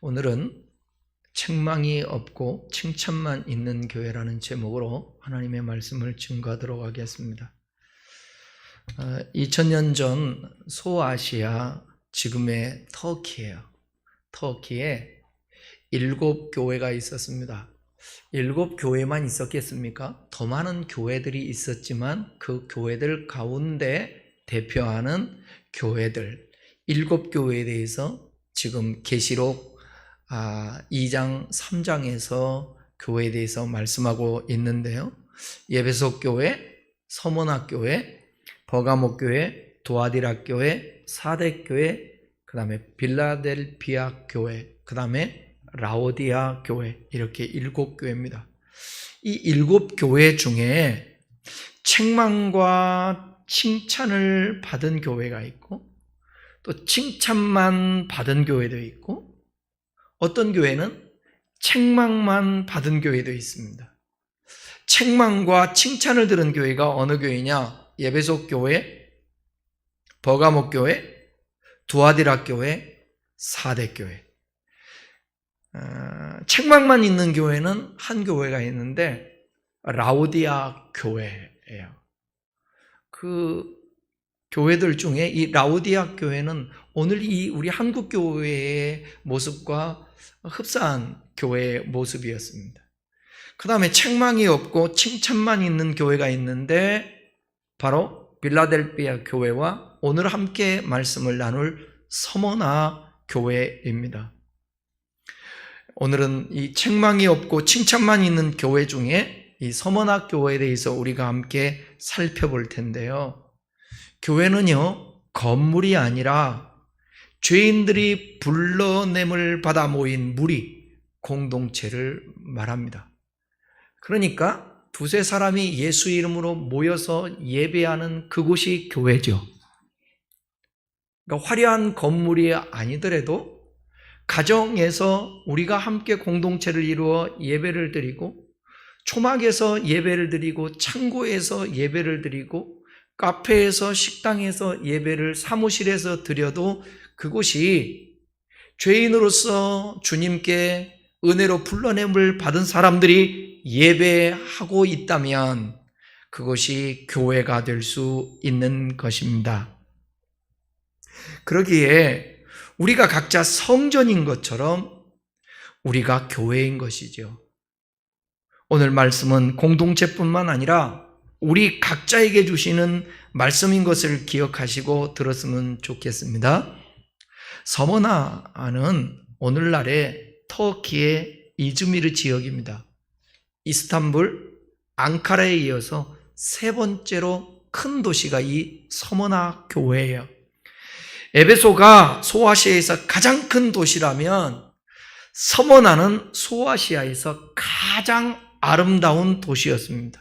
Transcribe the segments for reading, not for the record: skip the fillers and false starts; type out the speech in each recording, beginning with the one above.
오늘은 책망이 없고 칭찬만 있는 교회라는 제목으로 하나님의 말씀을 증거하도록 하겠습니다. 2000년 전 소아시아, 지금의 터키예요. 터키에 7교회가 있었습니다. 7교회만 있었겠습니까? 더 많은 교회들이 있었지만 그 교회들 가운데 대표하는 교회들 7교회에 대해서 지금 계시록 2장 3장에서 교회에 대해서 말씀하고 있는데요. 에베소 교회, 서머나 교회, 버가모 교회, 두아디라 교회, 사대 교회, 그 다음에 빌라델피아 교회, 그 다음에 라오디아 교회, 이렇게 7교회입니다. 이 7교회 중에 책망과 칭찬을 받은 교회가 있고 또 칭찬만 받은 교회도 있고 어떤 교회는 책망만 받은 교회도 있습니다. 책망과 칭찬을 들은 교회가 어느 교회냐? 에베소 교회, 버가모 교회, 두아디라 교회, 사대 교회. 책망만 있는 교회는 한 교회가 있는데 라오디아 교회예요. 그 교회들 중에 이 라오디아 교회는 오늘 이 우리 한국 교회의 모습과 흡사한 교회의 모습이었습니다. 그 다음에 책망이 없고 칭찬만 있는 교회가 있는데 바로 빌라델피아 교회와 오늘 함께 말씀을 나눌 서머나 교회입니다. 오늘은 이 책망이 없고 칭찬만 있는 교회 중에 이 서머나 교회에 대해서 우리가 함께 살펴볼 텐데요. 교회는요, 건물이 아니라 죄인들이 불러냄을 받아 모인 무리, 공동체를 말합니다. 그러니까 두세 사람이 예수 이름으로 모여서 예배하는 그곳이 교회죠. 그러니까 화려한 건물이 아니더라도 가정에서 우리가 함께 공동체를 이루어 예배를 드리고, 초막에서 예배를 드리고, 창고에서 예배를 드리고, 카페에서, 식당에서 예배를 사무실에서 드려도 그곳이 죄인으로서 주님께 은혜로 불러냄을 받은 사람들이 예배하고 있다면 그것이 교회가 될 수 있는 것입니다. 그러기에 우리가 각자 성전인 것처럼 우리가 교회인 것이죠. 오늘 말씀은 공동체뿐만 아니라 우리 각자에게 주시는 말씀인 것을 기억하시고 들었으면 좋겠습니다. 서머나는 오늘날의 터키의 이즈미르 지역입니다. 이스탄불, 앙카라에 이어서 세 번째로 큰 도시가 이 서머나 교회예요. 에베소가 소아시아에서 가장 큰 도시라면 서머나는 소아시아에서 가장 아름다운 도시였습니다.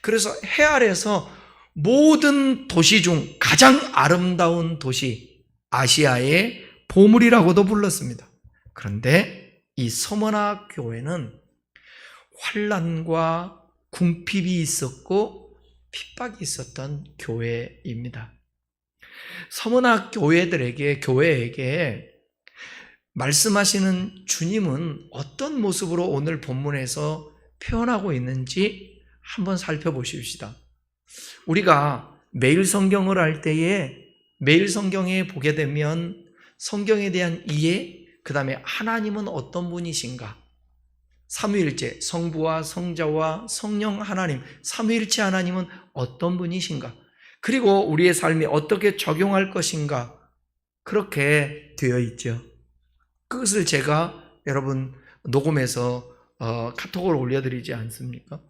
그래서 해 아래에서 모든 도시 중 가장 아름다운 도시, 아시아의 보물이라고도 불렀습니다. 그런데 이 서머나 교회는 환난과 궁핍이 있었고 핍박이 있었던 교회입니다. 서머나 교회에게 말씀하시는 주님은 어떤 모습으로 오늘 본문에서 표현하고 있는지 한번 살펴보십시다. 우리가 매일 성경을 할 때에 매일 성경에 보게 되면 성경에 대한 이해, 그 다음에 하나님은 어떤 분이신가? 삼위일체, 성부와 성자와 성령 하나님, 삼위일체 하나님은 어떤 분이신가? 그리고 우리의 삶에 어떻게 적용할 것인가? 그렇게 되어 있죠. 그것을 제가 여러분 녹음해서 카톡으로 올려드리지 않습니까?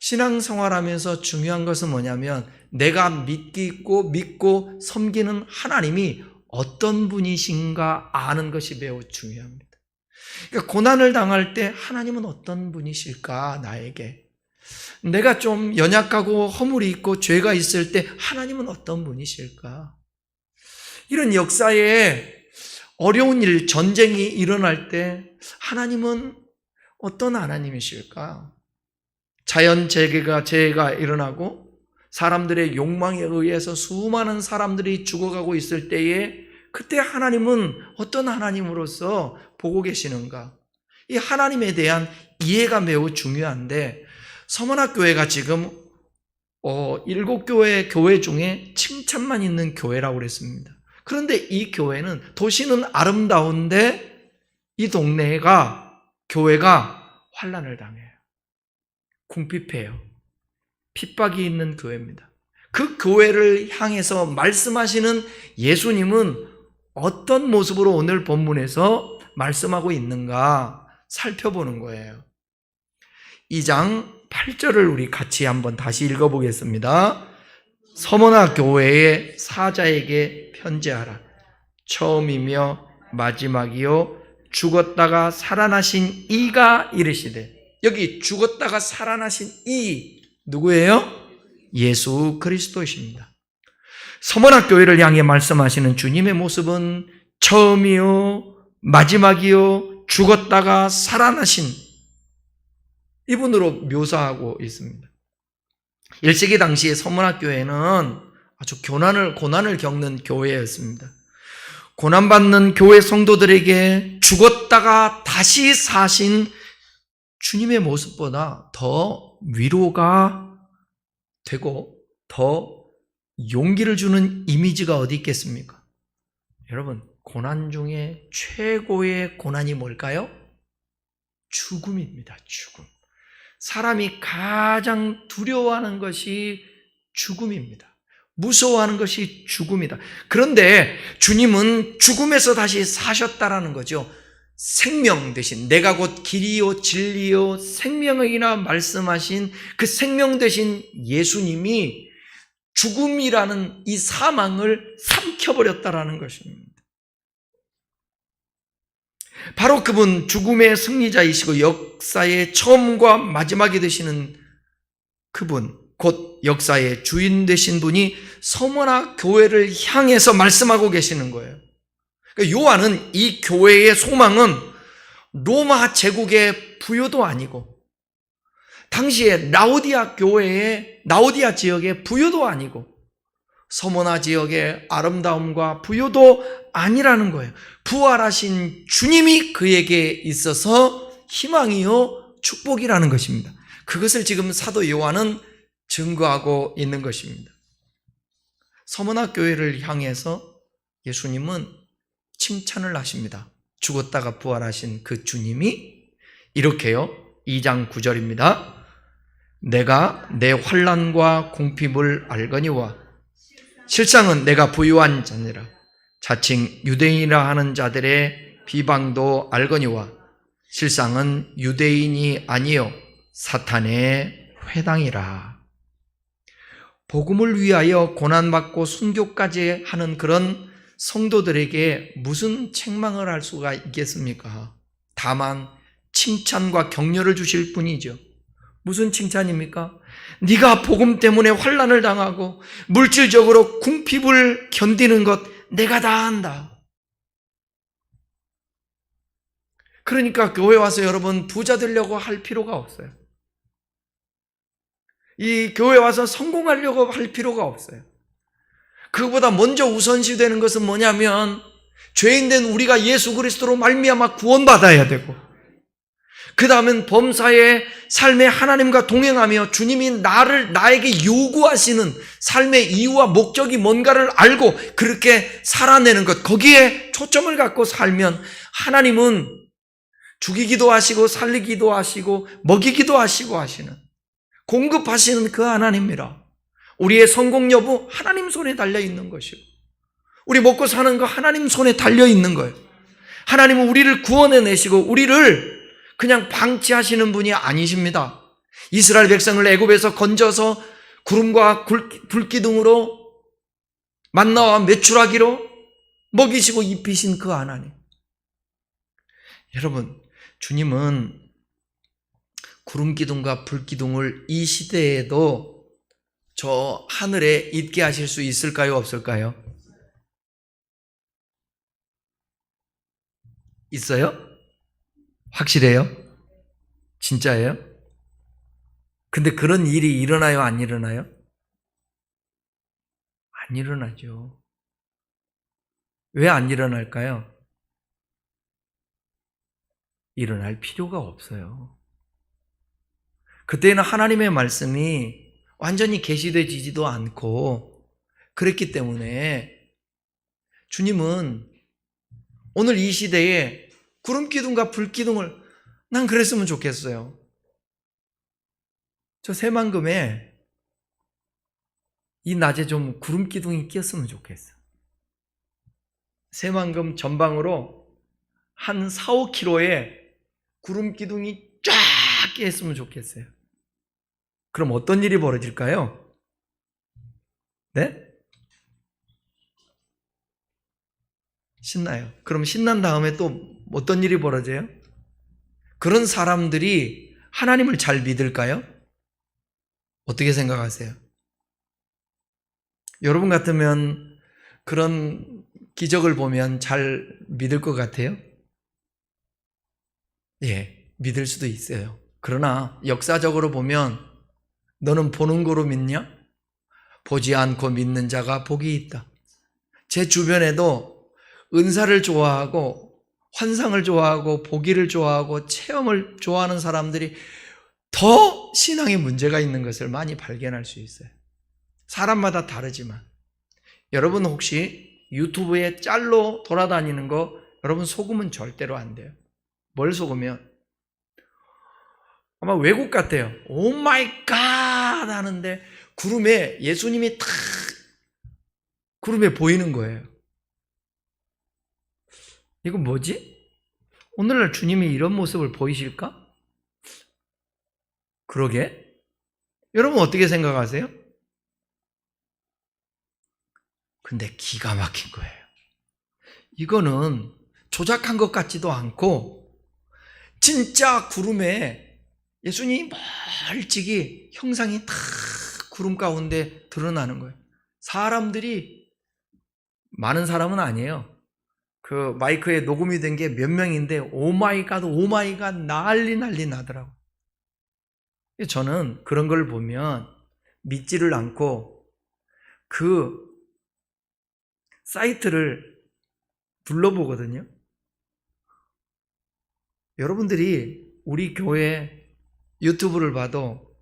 신앙생활하면서 중요한 것은 뭐냐면 내가 믿고 섬기는 하나님이 어떤 분이신가 아는 것이 매우 중요합니다. 그러니까 고난을 당할 때 하나님은 어떤 분이실까 나에게? 내가 좀 연약하고 허물이 있고 죄가 있을 때 하나님은 어떤 분이실까? 이런 역사에 어려운 일, 전쟁이 일어날 때 하나님은 어떤 하나님이실까? 자연재해가 일어나고 사람들의 욕망에 의해서 수많은 사람들이 죽어가고 있을 때에 그때 하나님은 어떤 하나님으로서 보고 계시는가? 이 하나님에 대한 이해가 매우 중요한데 서문학교회가 지금 7교회 교회 중에 칭찬만 있는 교회라고 그랬습니다. 그런데 이 교회는 도시는 아름다운데 이 동네가 교회가 환난을 당해요. 궁핍해요. 핍박이 있는 교회입니다. 그 교회를 향해서 말씀하시는 예수님은 어떤 모습으로 오늘 본문에서 말씀하고 있는가 살펴보는 거예요. 2장 8절을 우리 같이 한번 다시 읽어보겠습니다. 서머나 교회의 사자에게 편지하라. 처음이며 마지막이요 죽었다가 살아나신 이가 이르시되, 여기 죽었다가 살아나신 이 누구예요? 예수 그리스도이십니다. 서머나 교회를 향해 말씀하시는 주님의 모습은 처음이요 마지막이요 죽었다가 살아나신 이분으로 묘사하고 있습니다. 1세기 당시에 서문학교회는 아주 고난을 겪는 교회였습니다. 고난받는 교회 성도들에게 죽었다가 다시 사신 주님의 모습보다 더 위로가 되고 더 용기를 주는 이미지가 어디 있겠습니까? 여러분, 고난 중에 최고의 고난이 뭘까요? 죽음입니다. 죽음. 사람이 가장 두려워하는 것이 죽음입니다. 무서워하는 것이 죽음이다. 그런데 주님은 죽음에서 다시 사셨다라는 거죠. 생명 대신 내가 곧 길이요 진리요 생명이라 말씀하신 그 생명 대신 예수님이 죽음이라는 이 사망을 삼켜버렸다라는 것입니다. 바로 그분 죽음의 승리자이시고 역사의 처음과 마지막이 되시는 그분, 곧 역사의 주인 되신 분이 서머나 교회를 향해서 말씀하고 계시는 거예요. 요한은 이 교회의 소망은 로마 제국의 부요도 아니고 당시에 라오디아 지역의 부요도 아니고 서머나 지역의 아름다움과 부요도 아니라는 거예요. 부활하신 주님이 그에게 있어서 희망이요 축복이라는 것입니다. 그것을 지금 사도 요한은 증거하고 있는 것입니다. 서머나 교회를 향해서 예수님은 칭찬을 하십니다. 죽었다가 부활하신 그 주님이 이렇게요. 2장 9절입니다. 내가 내 환난과 궁핍을 알거니와 실상은 내가 부유한 자니라. 자칭 유대인이라 하는 자들의 비방도 알거니와 실상은 유대인이 아니요 사탄의 회당이라. 복음을 위하여 고난받고 순교까지 하는 그런 성도들에게 무슨 책망을 할 수가 있겠습니까? 다만 칭찬과 격려를 주실 뿐이죠. 무슨 칭찬입니까? 네가 복음 때문에 환난을 당하고 물질적으로 궁핍을 견디는 것 내가 다 안다. 그러니까 교회 와서 여러분 부자 되려고 할 필요가 없어요. 이 교회 와서 성공하려고 할 필요가 없어요. 그보다 먼저 우선시 되는 것은 뭐냐면 죄인된 우리가 예수 그리스도로 말미암아 구원받아야 되고 그 다음엔 범사의 삶의 하나님과 동행하며 주님이 나에게 요구하시는 삶의 이유와 목적이 뭔가를 알고 그렇게 살아내는 것, 거기에 초점을 갖고 살면 하나님은 죽이기도 하시고 살리기도 하시고 먹이기도 하시고 하시는, 공급하시는 그 하나님이라. 우리의 성공 여부 하나님 손에 달려 있는 것이고 우리 먹고 사는 거 하나님 손에 달려 있는 거예요. 하나님은 우리를 구원해내시고 우리를 그냥 방치하시는 분이 아니십니다. 이스라엘 백성을 애굽에서 건져서 구름과 불기둥으로 만나와 메추라기로 먹이시고 입히신 그 하나님. 여러분, 주님은 구름기둥과 불기둥을 이 시대에도 저 하늘에 있게 하실 수 있을까요? 없을까요? 있어요? 확실해요? 진짜예요? 근데 그런 일이 일어나요? 안 일어나요? 안 일어나죠. 왜 안 일어날까요? 일어날 필요가 없어요. 그때는 하나님의 말씀이 완전히 계시되지도 않고 그랬기 때문에 주님은 오늘 이 시대에 구름기둥과 불기둥을 난 그랬으면 좋겠어요. 저 새만금에 이 낮에 좀 구름기둥이 끼었으면 좋겠어요. 새만금 전방으로 한 4, 5km에 구름기둥이 쫙 끼었으면 좋겠어요. 그럼 어떤 일이 벌어질까요? 네? 신나요. 그럼 신난 다음에 또 어떤 일이 벌어져요? 그런 사람들이 하나님을 잘 믿을까요? 어떻게 생각하세요? 여러분 같으면 그런 기적을 보면 잘 믿을 것 같아요? 예, 믿을 수도 있어요. 그러나 역사적으로 보면 너는 보는 거로 믿냐? 보지 않고 믿는 자가 복이 있다. 제 주변에도 은사를 좋아하고 환상을 좋아하고 보기를 좋아하고 체험을 좋아하는 사람들이 더 신앙에 문제가 있는 것을 많이 발견할 수 있어요. 사람마다 다르지만 여러분 혹시 유튜브에 짤로 돌아다니는 거 여러분 속으면 절대로 안 돼요. 뭘 속으면? 아마 외국 같아요. 오 마이 갓 하는데 구름에 예수님이 탁 구름에 보이는 거예요. 이거 뭐지? 오늘날 주님이 이런 모습을 보이실까? 그러게? 여러분 어떻게 생각하세요? 근데 기가 막힌 거예요. 이거는 조작한 것 같지도 않고 진짜 구름에 예수님이 멀찍이 형상이 다 구름 가운데 드러나는 거예요. 사람들이 많은 사람은 아니에요. 그 마이크에 녹음이 된 게 몇 명인데 오마이갓 오마이갓 난리 나더라고요. 저는 그런 걸 보면 믿지를 않고 그 사이트를 둘러보거든요. 여러분들이 우리 교회 유튜브를 봐도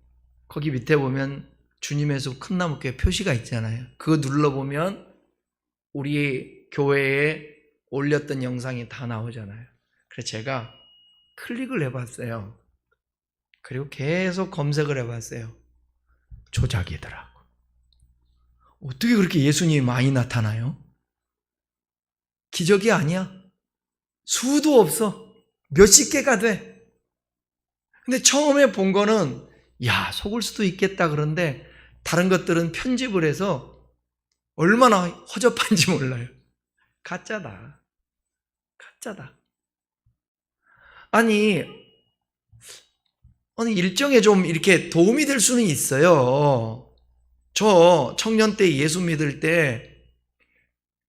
거기 밑에 보면 주님의 숲 큰 나무교회 표시가 있잖아요. 그거 눌러보면 우리 교회에 올렸던 영상이 다 나오잖아요. 그래서 제가 클릭을 해봤어요. 그리고 계속 검색을 해봤어요. 조작이더라고. 어떻게 그렇게 예수님이 많이 나타나요? 기적이 아니야. 수도 없어. 몇십 개가 돼. 근데 처음에 본 거는 야, 속을 수도 있겠다 그런데 다른 것들은 편집을 해서 얼마나 허접한지 몰라요. 가짜다. 아니 일정에 좀 이렇게 도움이 될 수는 있어요. 저 청년 때 예수 믿을 때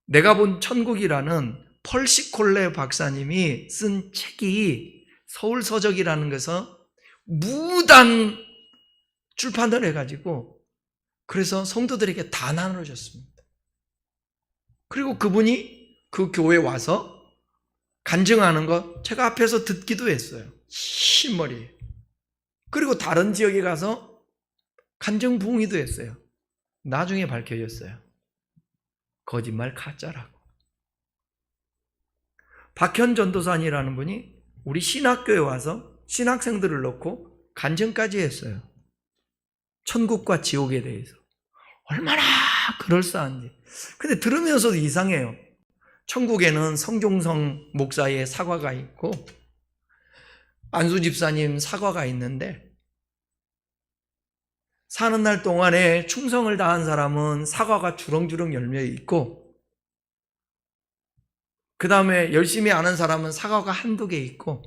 내가 본 천국이라는 펄시콜레 박사님이 쓴 책이 서울서적이라는 것에서 무단 출판을 해가지고 그래서 성도들에게 다 나눠줬습니다. 그리고 그분이 그 교회에 와서 간증하는 거 제가 앞에서 듣기도 했어요. 흰머리. 그리고 다른 지역에 가서 간증 부응이도 했어요. 나중에 밝혀졌어요. 거짓말 가짜라고. 박현 전도사님이라는 분이 우리 신학교에 와서 신학생들을 놓고 간증까지 했어요. 천국과 지옥에 대해서. 얼마나 그럴싸한지. 근데 들으면서도 이상해요. 천국에는 성종성 목사의 사과가 있고 안수 집사님 사과가 있는데 사는 날 동안에 충성을 다한 사람은 사과가 주렁주렁 열려 있고 그 다음에 열심히 안 한 사람은 사과가 한두 개 있고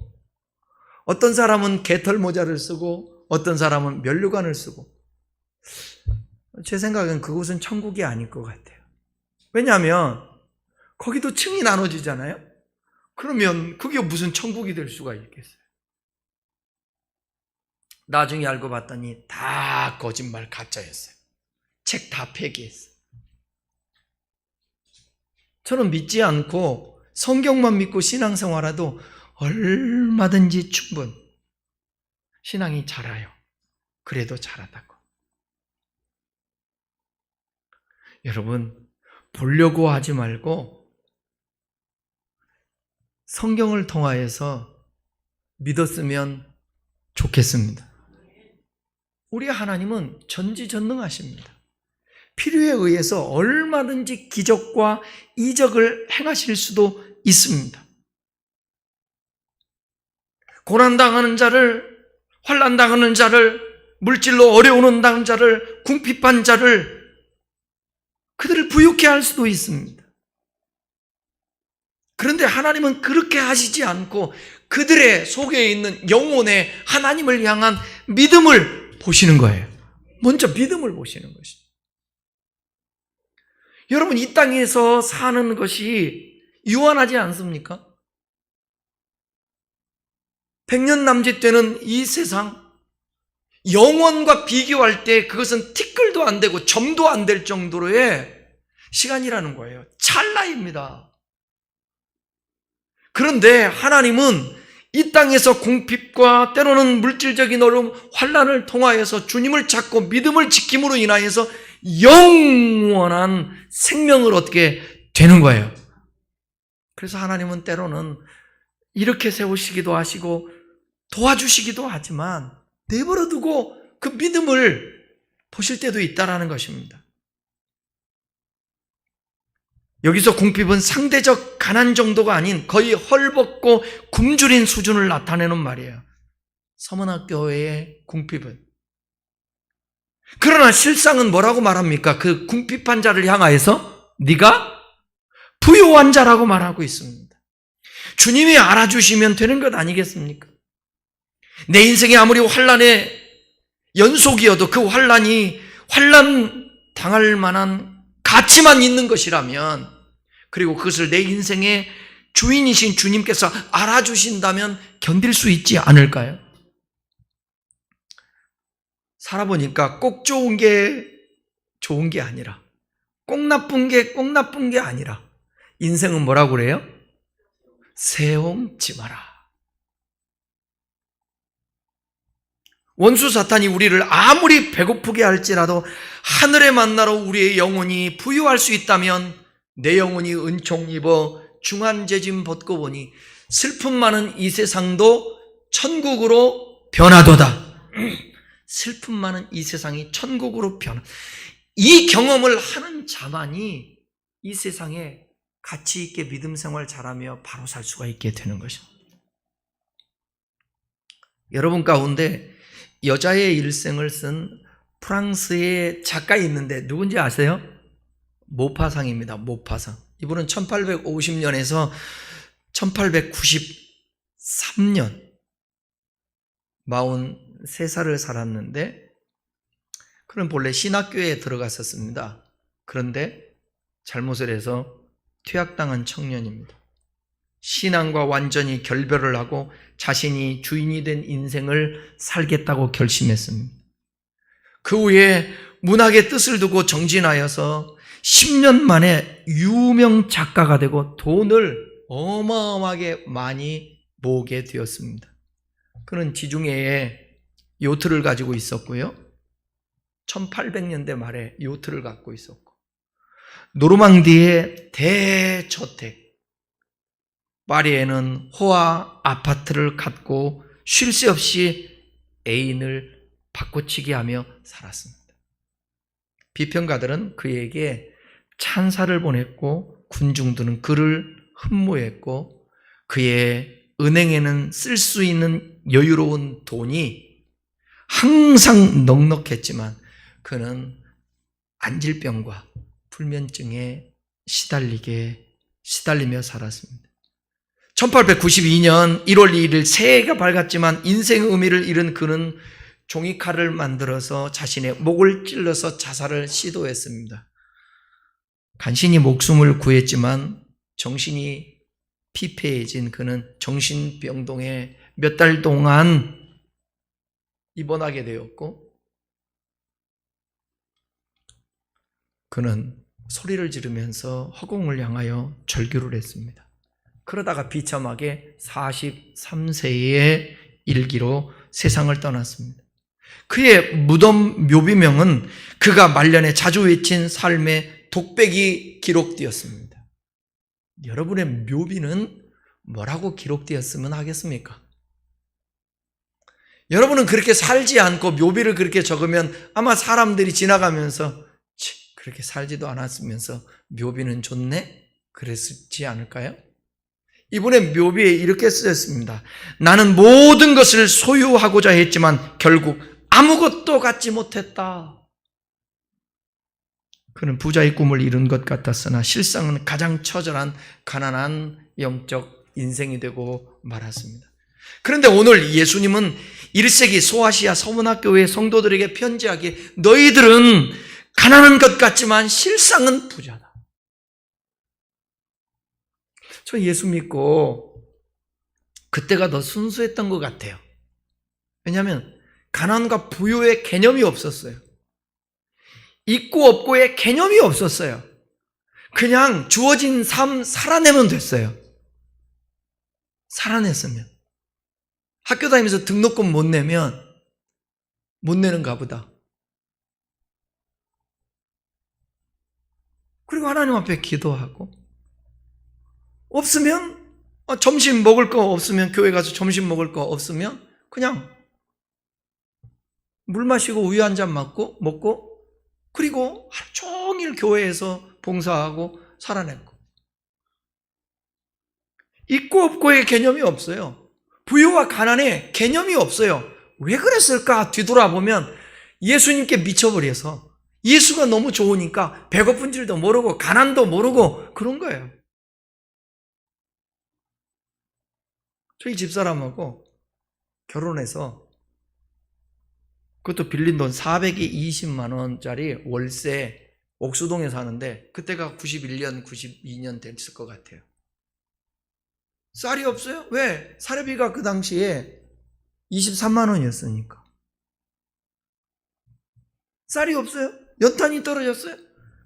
어떤 사람은 개털 모자를 쓰고 어떤 사람은 면류관을 쓰고 제 생각엔 그곳은 천국이 아닐 것 같아요. 왜냐하면 거기도 층이 나눠지잖아요. 그러면 그게 무슨 천국이 될 수가 있겠어요. 나중에 알고 봤더니 다 거짓말 가짜였어요. 책 다 폐기했어요. 저는 믿지 않고 성경만 믿고 신앙생활해도 얼마든지 충분. 신앙이 자라요. 그래도 자라다고. 여러분, 보려고 하지 말고 성경을 통하여서 믿었으면 좋겠습니다. 우리 하나님은 전지전능하십니다. 필요에 의해서 얼마든지 기적과 이적을 행하실 수도 있습니다. 고난당하는 자를, 환난당하는 자를, 물질로 어려워하는 자를, 궁핍한 자를, 그들을 부유케 할 수도 있습니다. 그런데 하나님은 그렇게 하시지 않고 그들의 속에 있는 영혼의 하나님을 향한 믿음을 보시는 거예요. 먼저 믿음을 보시는 것입니다. 여러분, 이 땅에서 사는 것이 유한하지 않습니까? 100년 남짓 되는 이 세상, 영원과 비교할 때 그것은 티끌도 안 되고 점도 안 될 정도로의 시간이라는 거예요. 찰나입니다. 그런데 하나님은 이 땅에서 궁핍과 때로는 물질적인 어려움, 환난을 통하여서 주님을 찾고 믿음을 지킴으로 인하여서 영원한 생명을 얻게 되는 거예요. 그래서 하나님은 때로는 이렇게 세우시기도 하시고 도와주시기도 하지만 내버려 두고 그 믿음을 보실 때도 있다라는 것입니다. 여기서 궁핍은 상대적 가난 정도가 아닌 거의 헐벗고 굶주린 수준을 나타내는 말이에요. 서문학교회의 궁핍은. 그러나 실상은 뭐라고 말합니까? 그 궁핍한 자를 향하여서 네가 부유한 자라고 말하고 있습니다. 주님이 알아주시면 되는 것 아니겠습니까? 내 인생이 아무리 환난의 연속이어도 그 환난 당할 만한 가치만 있는 것이라면, 그리고 그것을 내 인생의 주인이신 주님께서 알아주신다면 견딜 수 있지 않을까요? 살아보니까 꼭 좋은 게 좋은 게 아니라, 꼭 나쁜 게 아니라, 인생은 뭐라고 그래요? 새옹지 마라. 원수 사탄이 우리를 아무리 배고프게 할지라도 하늘에 만나러 우리의 영혼이 부유할 수 있다면 내 영혼이 은총 입어 중한재짐 벗고 보니 슬픔 많은 이 세상도 천국으로 변하도다. 슬픔 많은 이 세상이 천국으로 이 경험을 하는 자만이 이 세상에 가치 있게 믿음 생활 잘하며 바로 살 수가 있게 되는 것입니다. 여러분 가운데 여자의 일생을 쓴 프랑스의 작가 있는데 누군지 아세요? 모파상입니다. 모파상. 이분은 1850년에서 1893년 43살을 살았는데, 그는 본래 신학교에 들어갔었습니다. 그런데 잘못을 해서 퇴학당한 청년입니다. 신앙과 완전히 결별을 하고 자신이 주인이 된 인생을 살겠다고 결심했습니다. 그 후에 문학의 뜻을 두고 정진하여서 10년 만에 유명 작가가 되고 돈을 어마어마하게 많이 모으게 되었습니다. 그는 지중해에 요트를 가지고 있었고요. 1800년대 말에 요트를 갖고 있었고, 노르망디의 대저택, 파리에는 호화 아파트를 갖고 쉴 새 없이 애인을 바꿔치기 하며 살았습니다. 비평가들은 그에게 찬사를 보냈고 군중들은 그를 흠모했고, 그의 은행에는 쓸 수 있는 여유로운 돈이 항상 넉넉했지만 그는 안질병과 불면증에 시달리며 살았습니다. 1892년 1월 2일 새해가 밝았지만 인생의 의미를 잃은 그는 종이칼을 만들어서 자신의 목을 찔러서 자살을 시도했습니다. 간신히 목숨을 구했지만 정신이 피폐해진 그는 정신병동에 몇 달 동안 입원하게 되었고, 그는 소리를 지르면서 허공을 향하여 절규를 했습니다. 그러다가 비참하게 43세의 일기로 세상을 떠났습니다. 그의 무덤 묘비명은 그가 말년에 자주 외친 삶의 독백이 기록되었습니다. 여러분의 묘비는 뭐라고 기록되었으면 하겠습니까? 여러분은 그렇게 살지 않고 묘비를 그렇게 적으면 아마 사람들이 지나가면서 그렇게 살지도 않았으면서 묘비는 좋네? 그랬지 않을까요? 이분의 묘비에 이렇게 쓰였습니다. 나는 모든 것을 소유하고자 했지만 결국 아무것도 갖지 못했다. 그는 부자의 꿈을 이룬 것 같았으나 실상은 가장 처절한 가난한 영적 인생이 되고 말았습니다. 그런데 오늘 예수님은 1세기 소아시아 서문학교회 성도들에게 편지하기에 너희들은 가난한 것 같지만 실상은 부자다. 저 예수 믿고 그때가 더 순수했던 것 같아요. 왜냐하면 가난과 부유의 개념이 없었어요. 있고 없고의 개념이 없었어요. 그냥 주어진 삶 살아내면 됐어요. 살아냈으면. 학교 다니면서 등록금 못 내면 못 내는가 보다. 그리고 하나님 앞에 기도하고 없으면 점심 먹을 거 없으면 교회 가서 점심 먹을 거 없으면 그냥 물 마시고 우유 한 잔 먹고 그리고 하루 종일 교회에서 봉사하고 살아냈고 있고 없고의 개념이 없어요. 부유와 가난의 개념이 없어요. 왜 그랬을까 뒤돌아보면 예수님께 미쳐버려서 예수가 너무 좋으니까 배고픈 줄도 모르고 가난도 모르고 그런 거예요. 저희 집사람하고 결혼해서 그것도 빌린 돈 420만 원짜리 월세 옥수동에 사는데 그때가 91년, 92년 됐을 것 같아요. 쌀이 없어요? 왜? 사료비가 그 당시에 23만 원이었으니까. 쌀이 없어요? 연탄이 떨어졌어요?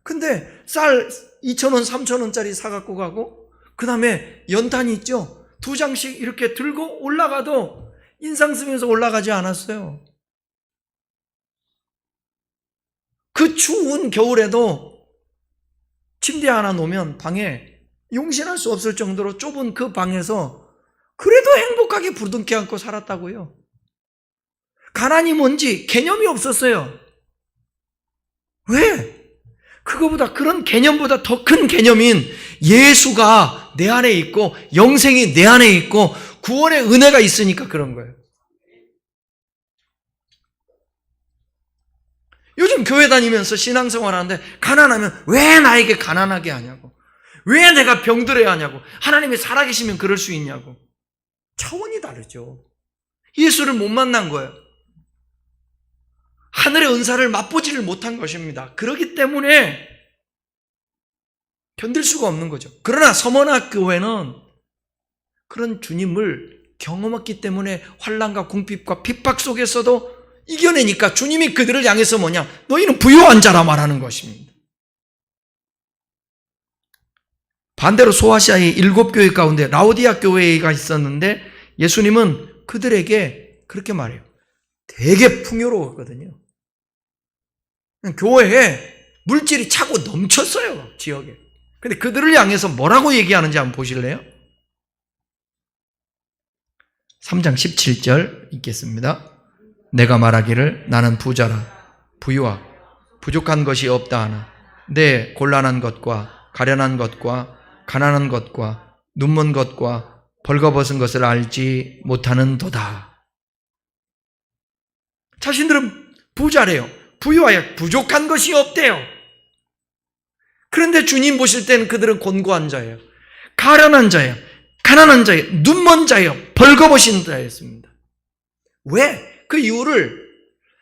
근데 쌀 2,000원, 3,000원짜리 사갖고 가고 그 다음에 연탄이 있죠? 2장씩 이렇게 들고 올라가도 인상 쓰면서 올라가지 않았어요. 그 추운 겨울에도 침대 하나 놓으면 방에 용신할 수 없을 정도로 좁은 그 방에서 그래도 행복하게 부둥켜 안고 살았다고요. 가난이 뭔지 개념이 없었어요. 왜? 그거보다 그런 개념보다 더 큰 개념인 예수가 내 안에 있고 영생이 내 안에 있고 구원의 은혜가 있으니까 그런 거예요. 요즘 교회 다니면서 신앙생활 하는데 가난하면 왜 나에게 가난하게 하냐고, 왜 내가 병들어야 하냐고, 하나님이 살아계시면 그럴 수 있냐고. 차원이 다르죠. 예수를 못 만난 거예요. 하늘의 은사를 맛보지를 못한 것입니다. 그렇기 때문에 견딜 수가 없는 거죠. 그러나 서머나 교회는 그런 주님을 경험했기 때문에 환난과 궁핍과 핍박 속에서도 이겨내니까 주님이 그들을 향해서 뭐냐? 너희는 부유한 자라 말하는 것입니다. 반대로 소아시아의 7교회 가운데 라오디아 교회가 있었는데 예수님은 그들에게 그렇게 말해요. 되게 풍요로웠거든요. 교회에 물질이 차고 넘쳤어요, 지역에. 근데 그들을 향해서 뭐라고 얘기하는지 한번 보실래요? 3장 17절 읽겠습니다. 내가 말하기를 나는 부자라 부유하 부족한 것이 없다 하나 내 곤란한 것과 가련한 것과 가난한 것과 눈먼 것과 벌거벗은 것을 알지 못하는도다. 자신들은 부자래요. 부유하여 부족한 것이 없대요. 그런데 주님 보실 때는 그들은 곤고한 자예요. 가련한 자예요. 가난한 자예요. 눈먼 자예요. 벌거벗은 자였습니다. 왜? 그 이유를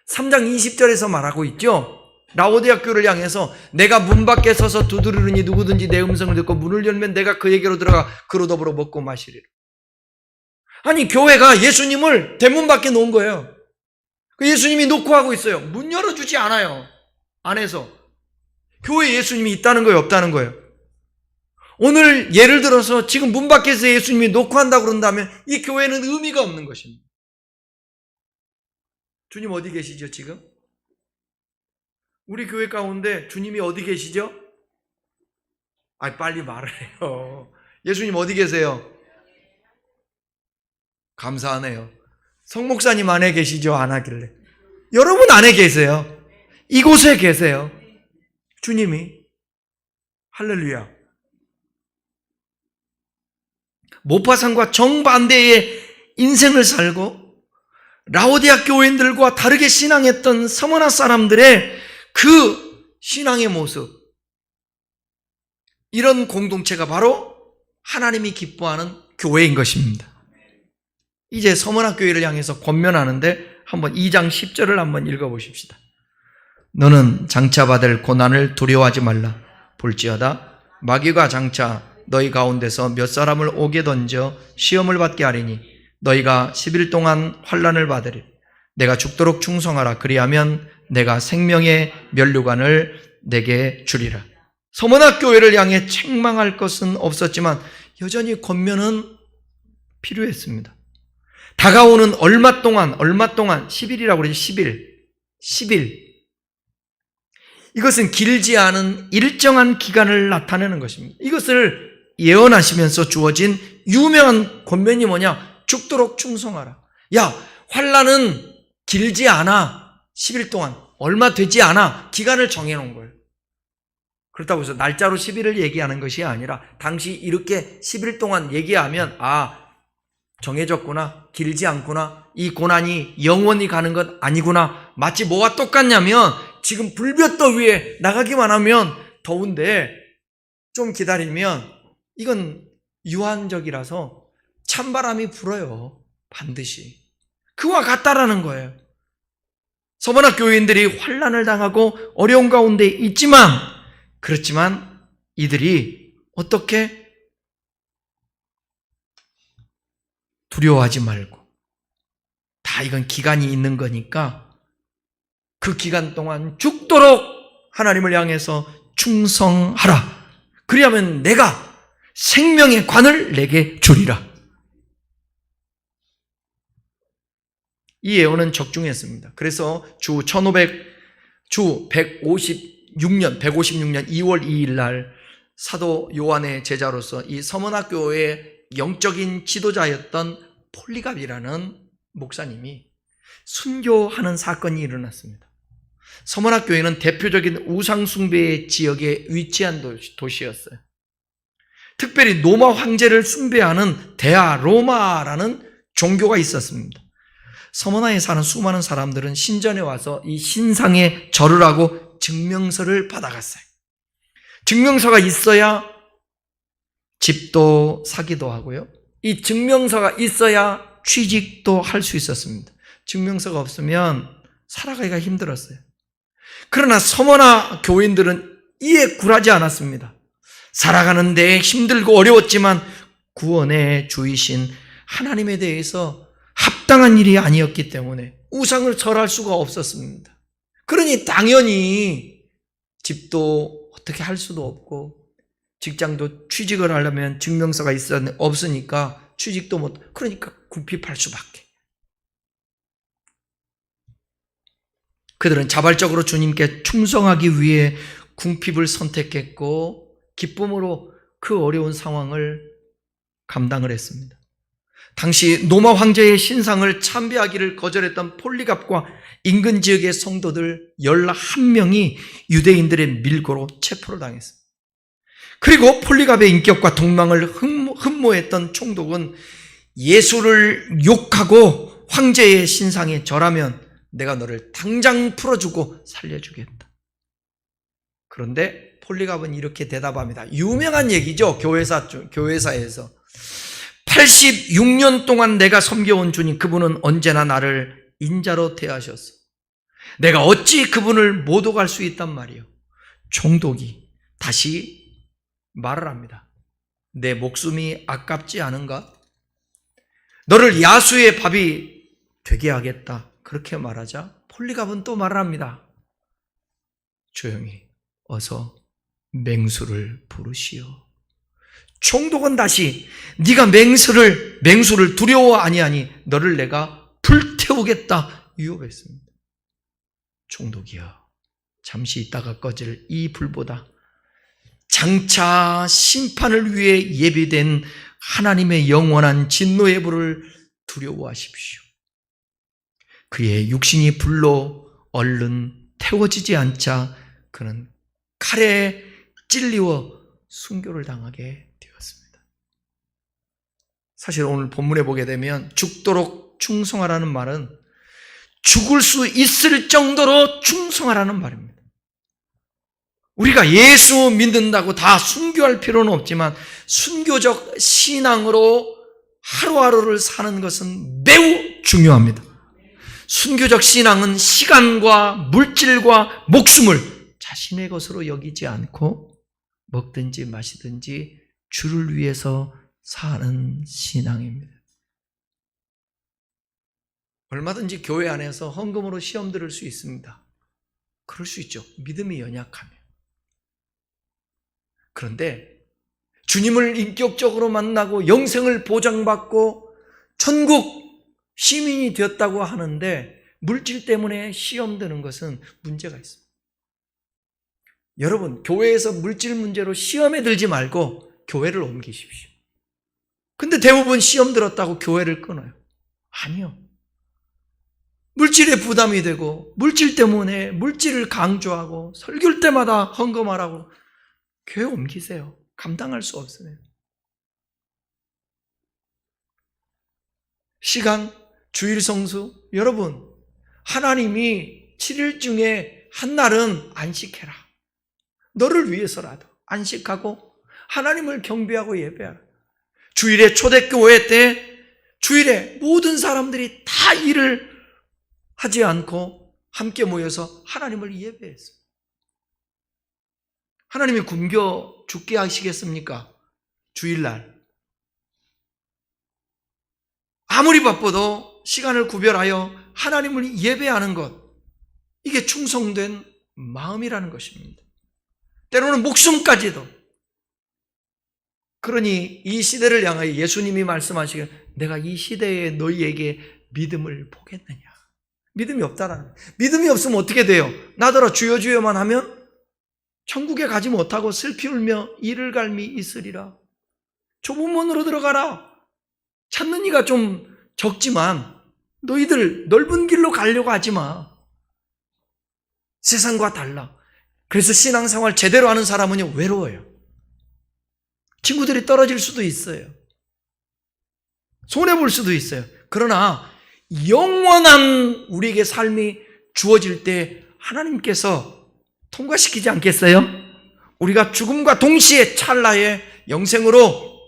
3장 20절에서 말하고 있죠. 라오디아 교회를 향해서 내가 문 밖에 서서 두드리니 누구든지 내 음성을 듣고 문을 열면 내가 그에게로 들어가 그로 더불어 먹고 마시리라. 아니, 교회가 예수님을 대문 밖에 놓은 거예요. 그 예수님이 놓고 하고 있어요. 문 열어주지 않아요. 안에서. 교회에 예수님이 있다는 거예요, 없다는 거예요? 오늘 예를 들어서 지금 문 밖에서 예수님이 녹화한다고 그런다면 이 교회는 의미가 없는 것입니다. 주님 어디 계시죠, 지금? 우리 교회 가운데 주님이 어디 계시죠? 빨리 말해요. 예수님 어디 계세요? 감사하네요. 성목사님 안에 계시죠? 안 하길래. 여러분 안에 계세요. 이곳에 계세요. 주님이. 할렐루야. 모파상과 정반대의 인생을 살고 라오디아 교인들과 다르게 신앙했던 서머나 사람들의 그 신앙의 모습, 이런 공동체가 바로 하나님이 기뻐하는 교회인 것입니다. 이제 서머나 교회를 향해서 권면하는데 한번 2장 10절을 한번 읽어보십시다. 너는 장차 받을 고난을 두려워하지 말라. 볼지어다 마귀가 장차 너희 가운데서 몇 사람을 옥에 던져 시험을 받게 하리니 너희가 10일 동안 환난을 받으리. 내가 죽도록 충성하라. 그리하면 내가 생명의 면류관을 내게 주리라. 서머나 교회를 향해 책망할 것은 없었지만 여전히 권면은 필요했습니다. 다가오는 얼마 동안 10일이라고 그러죠. 10일. 이것은 길지 않은 일정한 기간을 나타내는 것입니다. 이것을 예언하시면서 주어진 유명한 권면이 뭐냐? 죽도록 충성하라. 야, 환난은 길지 않아. 10일 동안. 얼마 되지 않아. 기간을 정해놓은 거예요. 그렇다고 해서 날짜로 10일을 얘기하는 것이 아니라 당시 이렇게 10일 동안 얘기하면 정해졌구나. 길지 않구나. 이 고난이 영원히 가는 것 아니구나. 마치 뭐와 똑같냐면 지금 불볕더위에 나가기만 하면 더운데 좀 기다리면 이건 유한적이라서 찬바람이 불어요. 반드시. 그와 같다라는 거예요. 서머나 교인들이 환난을 당하고 어려운 가운데 있지만 그렇지만 이들이 어떻게 두려워하지 말고 다 이건 기간이 있는 거니까 그 기간 동안 죽도록 하나님을 향해서 충성하라. 그리하면 내가 생명의 관을 내게 주리라. 이 예언은 적중했습니다. 그래서 주 156년 2월 2일 날 사도 요한의 제자로서 이 서머나 교회의 영적인 지도자였던 폴리갑이라는 목사님이 순교하는 사건이 일어났습니다. 서머나 교회는 대표적인 우상숭배의 지역에 위치한 도시였어요. 특별히 로마 황제를 숭배하는 데아 로마라는 종교가 있었습니다. 서머나에 사는 수많은 사람들은 신전에 와서 이 신상에 절을 하고 증명서를 받아갔어요. 증명서가 있어야 집도 사기도 하고요. 이 증명서가 있어야 취직도 할 수 있었습니다. 증명서가 없으면 살아가기가 힘들었어요. 그러나 서머나 교인들은 이에 굴하지 않았습니다. 살아가는 데 힘들고 어려웠지만 구원의 주이신 하나님에 대해서 합당한 일이 아니었기 때문에 우상을 절할 수가 없었습니다. 그러니 당연히 집도 어떻게 할 수도 없고 직장도 취직을 하려면 증명서가 없으니까 취직도 못, 그러니까 궁핍할 수밖에. 그들은 자발적으로 주님께 충성하기 위해 궁핍을 선택했고 기쁨으로 그 어려운 상황을 감당을 했습니다. 당시 로마 황제의 신상을 참배하기를 거절했던 폴리갑과 인근 지역의 성도들 11명이 유대인들의 밀고로 체포를 당했습니다. 그리고 폴리갑의 인격과 동망을 흠모했던 총독은 예수를 욕하고 황제의 신상에 절하면 내가 너를 당장 풀어주고 살려주겠다. 그런데 폴리갑은 이렇게 대답합니다. 유명한 얘기죠. 교회사에서. 86년 동안 내가 섬겨온 주님, 그분은 언제나 나를 인자로 대하셨어. 내가 어찌 그분을 못 오갈 수 있단 말이에요. 총독이 다시 말을 합니다. 내 목숨이 아깝지 않은가? 너를 야수의 밥이 되게 하겠다. 그렇게 말하자 폴리갑은 또 말을 합니다. 조용히 어서 맹수를 부르시오. 총독은 다시 네가 맹수를 두려워 아니하니 너를 내가 불태우겠다 유혹했습니다. 총독이여, 잠시 있다가 꺼질 이 불보다 장차 심판을 위해 예비된 하나님의 영원한 진노의 불을 두려워하십시오. 그의 육신이 불로 얼른 태워지지 않자 그는 칼에 찔리워 순교를 당하게 되었습니다. 사실 오늘 본문에 보게 되면 죽도록 충성하라는 말은 죽을 수 있을 정도로 충성하라는 말입니다. 우리가 예수 믿는다고 다 순교할 필요는 없지만 순교적 신앙으로 하루하루를 사는 것은 매우 중요합니다. 순교적 신앙은 시간과 물질과 목숨을 자신의 것으로 여기지 않고 먹든지 마시든지 주를 위해서 사는 신앙입니다. 얼마든지 교회 안에서 헌금으로 시험 들을 수 있습니다. 그럴 수 있죠. 믿음이 연약하면. 그런데 주님을 인격적으로 만나고 영생을 보장받고 천국 시민이 되었다고 하는데 물질 때문에 시험 드는 것은 문제가 있습니다. 여러분, 교회에서 물질 문제로 시험에 들지 말고 교회를 옮기십시오. 근데 대부분 시험 들었다고 교회를 끊어요. 아니요. 물질에 부담이 되고 물질 때문에 물질을 강조하고 설교할 때마다 헌금하라고 교회 옮기세요. 감당할 수 없으면. 시간, 주일 성수, 여러분, 하나님이 7일 중에 한 날은 안식해라. 너를 위해서라도 안식하고 하나님을 경배하고 예배하라. 주일에 초대교회 때 주일에 모든 사람들이 다 일을 하지 않고 함께 모여서 하나님을 예배했습니다. 하나님이 굶겨 죽게 하시겠습니까? 주일날. 아무리 바빠도 시간을 구별하여 하나님을 예배하는 것, 이게 충성된 마음이라는 것입니다. 때로는 목숨까지도. 그러니 이 시대를 향하여 예수님이 말씀하시길 내가 이 시대에 너희에게 믿음을 보겠느냐. 믿음이 없다라는 거예요. 믿음이 없으면 어떻게 돼요? 나더러 주여 주여만 하면 천국에 가지 못하고 슬피 울며 이를 갈미 있으리라. 좁은 문으로 들어가라. 찾는 이가 좀 적지만 너희들 넓은 길로 가려고 하지 마. 세상과 달라. 그래서 신앙생활 제대로 하는 사람은요, 외로워요. 친구들이 떨어질 수도 있어요. 손해볼 수도 있어요. 그러나 영원한 우리에게 삶이 주어질 때 하나님께서 통과시키지 않겠어요? 우리가 죽음과 동시에 찰나에 영생으로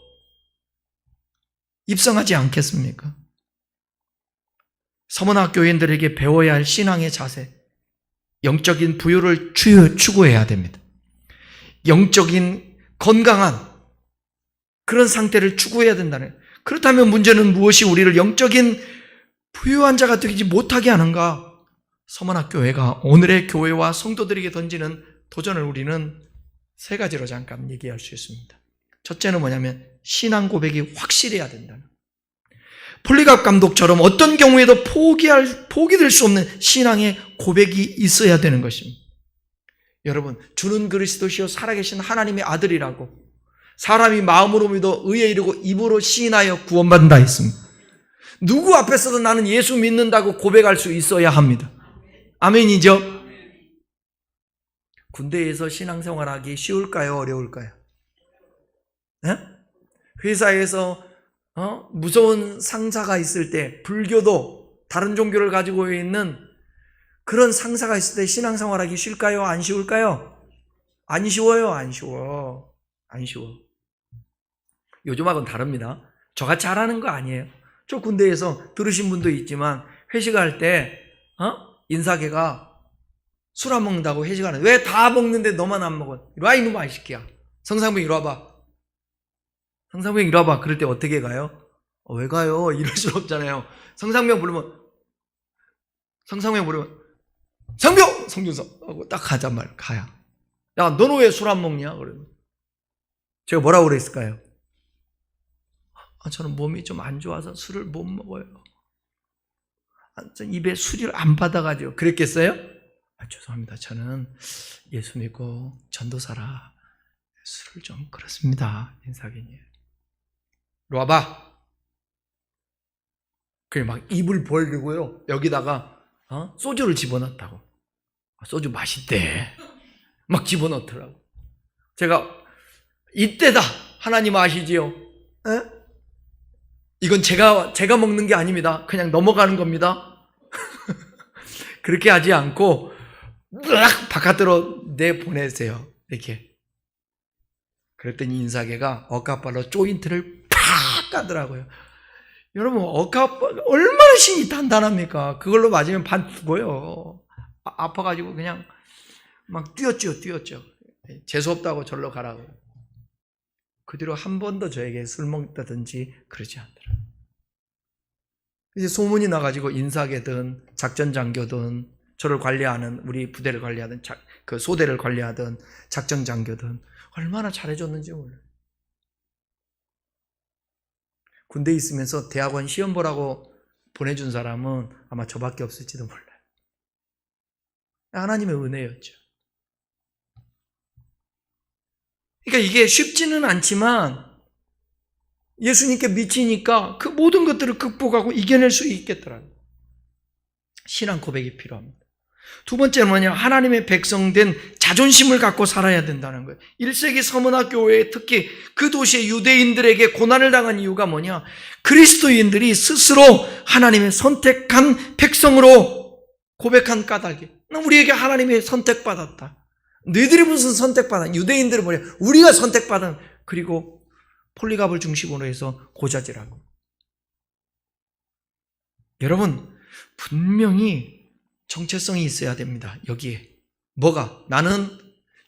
입성하지 않겠습니까? 서문학 교인들에게 배워야 할 신앙의 자세, 영적인 부유를 추구해야 됩니다. 영적인 건강한 그런 상태를 추구해야 된다는 거예요. 그렇다면 문제는 무엇이 우리를 영적인 부유한 자가 되지 못하게 하는가? 서문학 교회가 오늘의 교회와 성도들에게 던지는 도전을 우리는 세 가지로 잠깐 얘기할 수 있습니다. 첫째는 뭐냐면 신앙 고백이 확실해야 된다는 거예요. 폴리갑 감독처럼 어떤 경우에도 포기될 수 없는 신앙의 고백이 있어야 되는 것입니다. 여러분, 주는 그리스도시요 살아계신 하나님의 아들이라고 사람이 마음으로 믿어 의에 이르고 입으로 시인하여 구원받는다 했습니다. 누구 앞에서도 나는 예수 믿는다고 고백할 수 있어야 합니다. 아멘이죠? 군대에서 신앙생활하기 쉬울까요? 어려울까요? 네? 회사에서 무서운 상사가 있을 때, 불교도 다른 종교를 가지고 있는 그런 상사가 있을 때 신앙생활하기 쉬울까요? 안 쉬울까요? 안 쉬워요. 안 쉬워. 요즘하고는 다릅니다. 저같이 하라는 거 아니에요. 저 군대에서 들으신 분도 있지만 회식할 때 인사계가 술 안 먹는다고 회식하는, 왜 다 먹는데 너만 안 먹어? 이리 와 이놈아 이 새끼야. 성상병 이리 와봐. 성상병 이리 와봐. 그럴 때 어떻게 가요? 왜 가요? 이럴 수 없잖아요. 성상병 부르면 상병! 성준석 하고 딱 가자 말 가야. 야 너는 왜 술 안 먹냐? 그러면 제가 뭐라고 그랬을까요? 저는 몸이 좀 안 좋아서 술을 못 먹어요. 입에 술을 안 받아가지고 그랬겠어요? 죄송합니다. 저는 예수 믿고 전도사라 술을 좀 그렇습니다. 인사견이. 이리 와봐. 그래 막 입을 벌리고요. 여기다가 소주를 집어넣었다고. 소주 맛있대. 막 집어넣더라고. 제가 이때다. 하나님 아시지요? 에? 이건 제가 먹는 게 아닙니다. 그냥 넘어가는 겁니다. 그렇게 하지 않고 으악 바깥으로 내보내세요. 이렇게. 그랬더니 인사계가 억압발로 조인트를 팍 까더라고요. 여러분 억압 얼마나 신이 단단합니까? 그걸로 맞으면 반 죽어요. 아파가지고 그냥 막 뛰었죠. 재수없다고 절로 가라고. 그 뒤로 한 번도 저에게 술 먹다든지 그러지 않더라. 이제 소문이 나가지고 인사계든 작전장교든 저를 관리하는 우리 부대를 관리하던 그 소대를 관리하던 작전장교든 얼마나 잘해줬는지 몰라요. 군대에 있으면서 대학원 시험 보라고 보내준 사람은 아마 저밖에 없을지도 몰라요. 하나님의 은혜였죠. 그러니까 이게 쉽지는 않지만 예수님께 미치니까 그 모든 것들을 극복하고 이겨낼 수 있겠더라고요. 신앙 고백이 필요합니다. 두 번째는 뭐냐? 하나님의 백성된 자존심을 갖고 살아야 된다는 거예요. 1세기 서머나 교회에 특히 그 도시의 유대인들에게 고난을 당한 이유가 뭐냐? 그리스도인들이 스스로 하나님의 선택한 백성으로 고백한 까닭이. 우리에게 하나님이 선택받았다. 너희들이 무슨 선택받은? 유대인들은 뭐냐? 우리가 선택받은. 그리고 폴리갑을 중심으로 해서 고자질하고. 여러분 분명히 정체성이 있어야 됩니다. 여기에 뭐가? 나는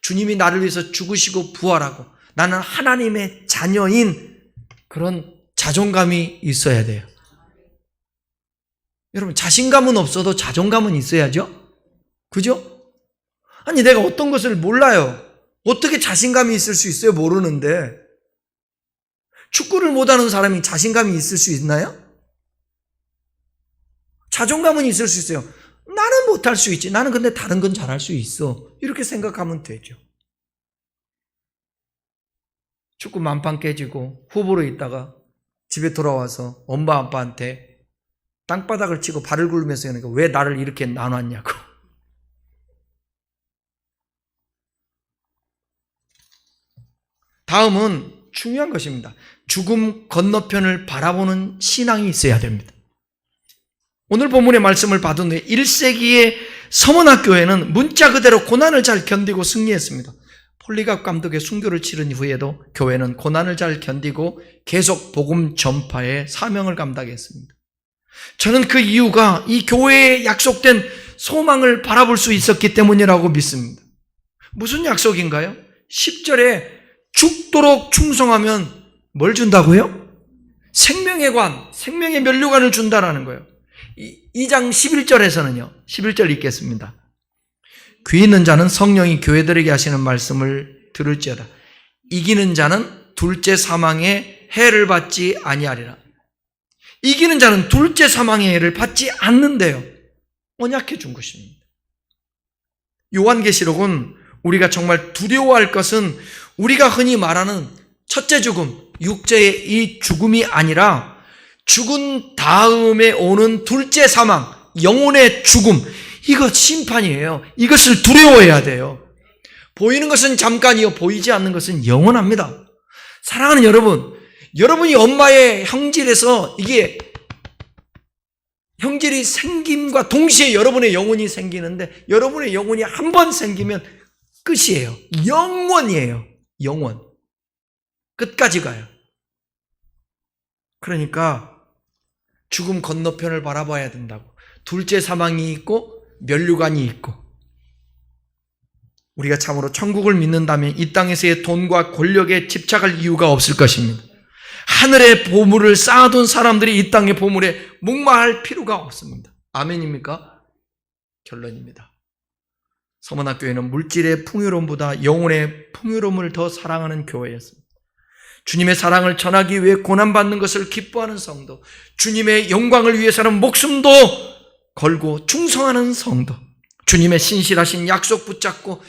주님이 나를 위해서 죽으시고 부활하고 나는 하나님의 자녀인 그런 자존감이 있어야 돼요. 여러분 자신감은 없어도 자존감은 있어야죠. 그죠? 아니 내가 어떤 것을 몰라요. 어떻게 자신감이 있을 수 있어요? 모르는데. 축구를 못하는 사람이 자신감이 있을 수 있나요? 자존감은 있을 수 있어요. 나는 못할 수 있지. 나는 근데 다른 건 잘할 수 있어. 이렇게 생각하면 되죠. 축구 만판 깨지고 후보로 있다가 집에 돌아와서 엄마 아빠한테 땅바닥을 치고 발을 굴면서 하니까 왜 나를 이렇게 나눴냐고. 다음은 중요한 것입니다. 죽음 건너편을 바라보는 신앙이 있어야 됩니다. 오늘 본문의 말씀을 받은 후에 1세기의 서머나교회는 문자 그대로 고난을 잘 견디고 승리했습니다. 폴리갑 감독의 순교를 치른 후에도 교회는 고난을 잘 견디고 계속 복음 전파의 사명을 감당했습니다. 저는 그 이유가 이 교회에 약속된 소망을 바라볼 수 있었기 때문이라고 믿습니다. 무슨 약속인가요? 10절에 죽도록 충성하면 뭘 준다고요? 생명의 관, 생명의 면류관을 준다라는 거예요. 2장 11절에서는요. 11절 읽겠습니다. 귀 있는 자는 성령이 교회들에게 하시는 말씀을 들을지어다. 이기는 자는 둘째 사망의 해를 받지 아니하리라. 이기는 자는 둘째 사망의 해를 받지 않는데요. 언약해 준 것입니다. 요한계시록은 우리가 정말 두려워할 것은 우리가 흔히 말하는 첫째 죽음, 육체의 이 죽음이 아니라 죽은 다음에 오는 둘째 사망, 영혼의 죽음, 이것 심판이에요. 이것을 두려워해야 돼요. 보이는 것은 잠깐이요, 보이지 않는 것은 영원합니다. 사랑하는 여러분, 여러분이 엄마의 형질에서 이게 형질이 생김과 동시에 여러분의 영혼이 생기는데 여러분의 영혼이 한 번 생기면 끝이에요. 영원이에요. 영원. 끝까지 가요. 그러니까 죽음 건너편을 바라봐야 된다고. 둘째 사망이 있고 면류관이 있고. 우리가 참으로 천국을 믿는다면 이 땅에서의 돈과 권력에 집착할 이유가 없을 것입니다. 하늘의 보물을 쌓아둔 사람들이 이 땅의 보물에 목마할 필요가 없습니다. 아멘입니까? 결론입니다. 서머나교회는 물질의 풍요로움보다 영혼의 풍요로움을 더 사랑하는 교회였습니다. 주님의 사랑을 전하기 위해 고난받는 것을 기뻐하는 성도, 주님의 영광을 위해서는 목숨도 걸고 충성하는 성도, 주님의 신실하신 약속 붙잡고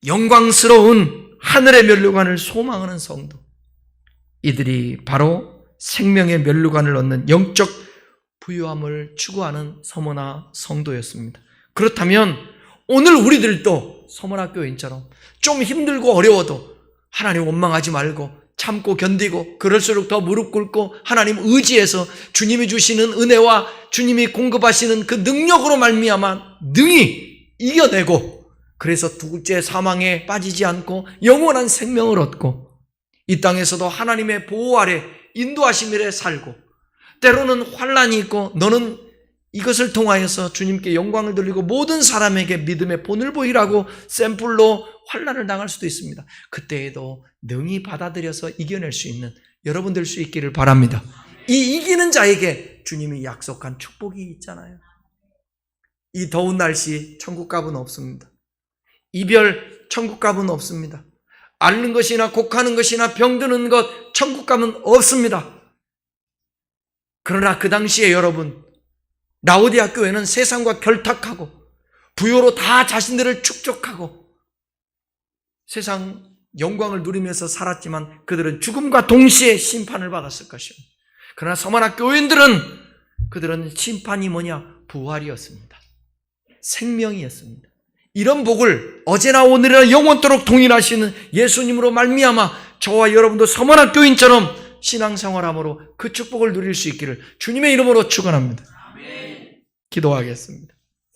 영광스러운 하늘의 면류관을 소망하는 성도, 이들이 바로 생명의 면류관을 얻는 영적 부유함을 추구하는 서머나 성도였습니다. 그렇다면 오늘 우리들도 서머나 교인처럼 좀 힘들고 어려워도 하나님 원망하지 말고 참고 견디고, 그럴수록 더 무릎 꿇고 하나님 의지해서 주님이 주시는 은혜와 주님이 공급하시는 그 능력으로 말미암아 능히 이겨내고, 그래서 둘째 사망에 빠지지 않고 영원한 생명을 얻고 이 땅에서도 하나님의 보호 아래 인도하심 아래 살고, 때로는 환난이 있고 너는 이것을 통하여서 주님께 영광을 돌리고 모든 사람에게 믿음의 본을 보이라고 샘플로 환난을 당할 수도 있습니다. 그때에도 능히 받아들여서 이겨낼 수 있는 여러분 될 수 있기를 바랍니다. 이 이기는 자에게 주님이 약속한 축복이 있잖아요. 이 더운 날씨 천국값은 없습니다. 이별 천국값은 없습니다. 앓는 것이나 곡하는 것이나 병드는 것 천국값은 없습니다. 그러나 그 당시에 여러분, 라오디아 교회는 세상과 결탁하고 부요로 다 자신들을 축적하고 세상 영광을 누리면서 살았지만 그들은 죽음과 동시에 심판을 받았을 것입니다. 그러나 서머나 교인들은 그들은 심판이 뭐냐? 부활이었습니다. 생명이었습니다. 이런 복을 어제나 오늘이나 영원토록 동일하시는 예수님으로 말미암아 저와 여러분도 서머나 교인처럼 신앙생활함으로 그 축복을 누릴 수 있기를 주님의 이름으로 축원합니다. 기도하겠습니다.